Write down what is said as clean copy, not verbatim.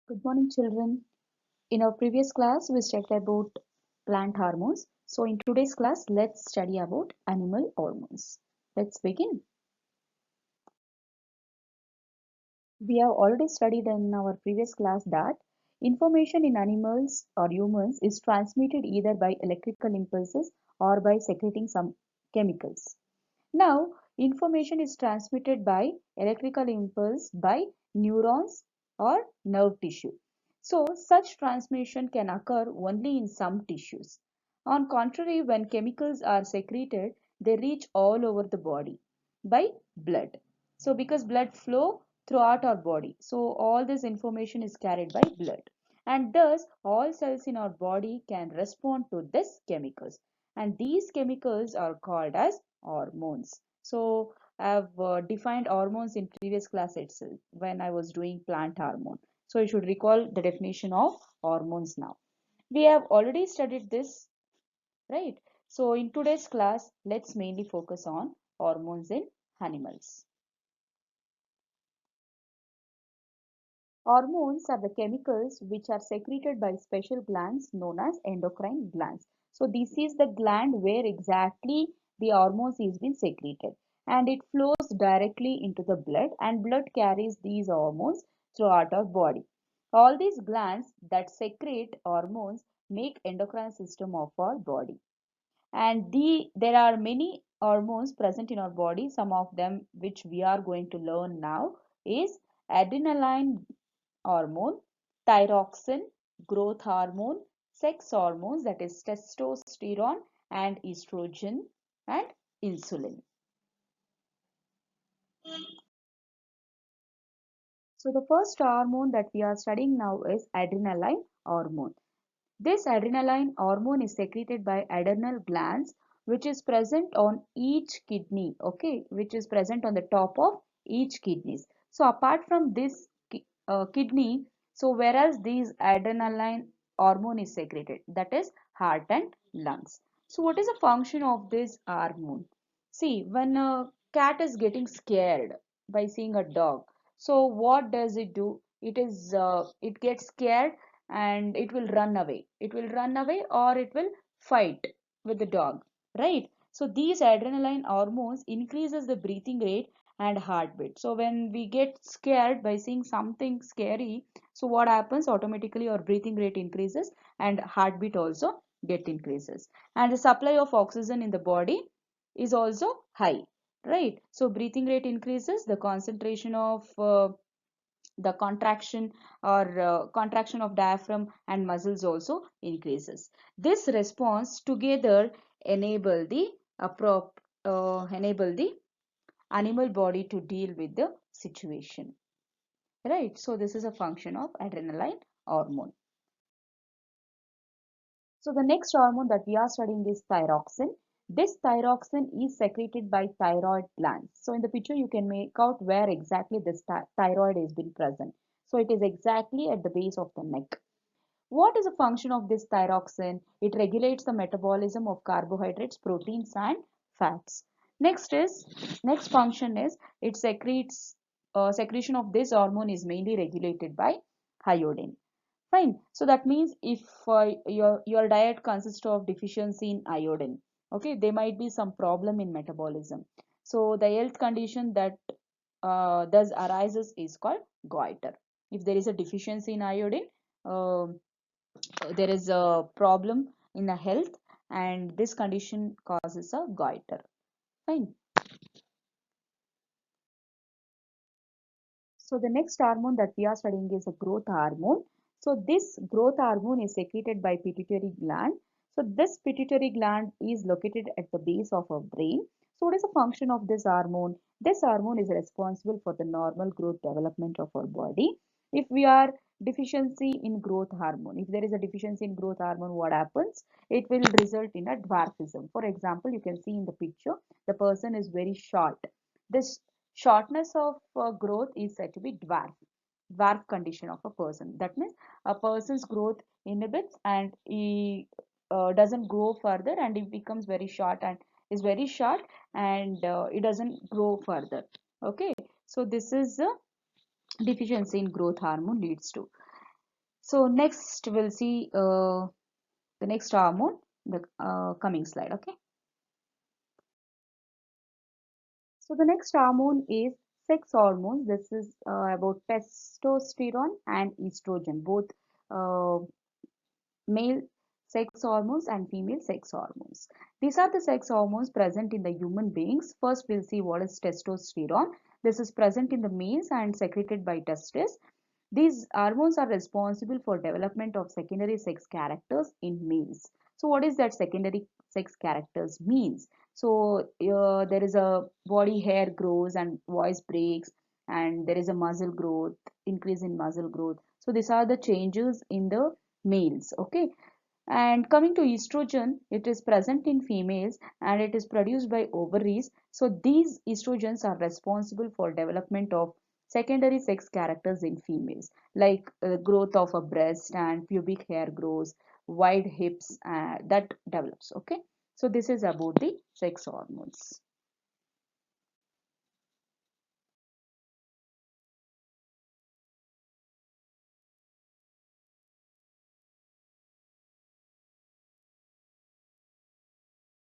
Good morning, children. In our previous class, we studied about plant hormones. So, in today's class, let's study about animal hormones. Let's begin. We have already studied in our previous class that information in animals or humans is transmitted either by electrical impulses or by secreting some chemicals. Now, information is transmitted by electrical impulse by neurons or nerve tissue. So, such transmission can occur only in some tissues. On contrary, when chemicals are secreted, they reach all over the body by blood. So, because blood flow throughout our body, so all this information is carried by blood. And thus, all cells in our body can respond to these chemicals. And these chemicals are called as hormones. So I've defined hormones in previous class itself when I was doing plant hormone. So you should recall the definition of hormones now. We have already studied this, right? So in today's class, let's mainly focus on hormones in animals. Hormones are the chemicals which are secreted by special glands known as endocrine glands. So this is the gland where exactly the hormones is being secreted, and it flows directly into the blood, and blood carries these hormones throughout our body. All these glands that secrete hormones make endocrine system of our body. And there are many hormones present in our body. Some of them which we are going to learn now is adrenaline hormone, thyroxine, growth hormone, sex hormones, that is testosterone and estrogen, and insulin. So the first hormone that we are studying now is adrenaline hormone. This adrenaline hormone is secreted by adrenal glands, which is present on each kidney, okay, which is present on the top of each kidneys. So apart from this kidney, so whereas these adrenaline hormone is secreted, that is heart and lungs. So what is the function of this hormone? See, when a cat is getting scared by seeing a dog, so what does it do? It gets scared and it will run away. It will run away or it will fight with the dog, right? So these adrenaline hormones increases the breathing rate and heartbeat. So when we get scared by seeing something scary, so what happens? Automatically our breathing rate increases and heartbeat also get increases. And the supply of oxygen in the body is also high, right? So breathing rate increases, the concentration of the contraction of diaphragm and muscles also increases. This response together enable the enable the animal body to deal with the situation, right? So this is a function of adrenaline hormone. So the next hormone that we are studying is thyroxine. This thyroxine is secreted by thyroid glands. So in the picture you can make out where exactly this thyroid has been present. So it is exactly at the base of the neck. What is the function of this thyroxine? It regulates the metabolism of carbohydrates, proteins, and fats. Next function is it secretes secretion of this hormone is mainly regulated by iodine. Fine. So that means if your diet consists of deficiency in iodine, okay, there might be some problem in metabolism. So the health condition that thus arises is called goiter. If there is a deficiency in iodine, um there is a problem in the health, and this condition causes a goiter. Fine. So the next hormone that we are studying is a growth hormone. So this growth hormone is secreted by pituitary gland. So this pituitary gland is located at the base of our brain. So what is the function of this hormone? This hormone is responsible for the normal growth development of our body. If we are deficiency in growth hormone, if there is a deficiency in growth hormone, what happens? It will result in a dwarfism. For example, you can see in the picture, the person is very short. This shortness of growth is said to be dwarf condition of a person. That means a person's growth inhibits and he doesn't grow further and he becomes very short and is very short, and it doesn't grow further. Okay, so this is the deficiency in growth hormone leads to. So next we'll see the next hormone, the coming slide. Okay, so the next hormone is sex hormones. This is about testosterone and estrogen, both uh, male sex hormones and female sex hormones. These are the sex hormones present in the human beings. First, we'll see what is testosterone. This is present in the males and secreted by testes. These hormones are responsible for development of secondary sex characters in males. So what is that secondary sex characters means? So there is a body hair grows and voice breaks, and there is a muscle growth, increase in muscle growth. So these are the changes in the males. Okay, and coming to estrogen, it is present in females and it is produced by ovaries. So these estrogens are responsible for development of secondary sex characters in females, like growth of a breast and pubic hair grows, wide hips that develops. Okay, so this is about the sex hormones.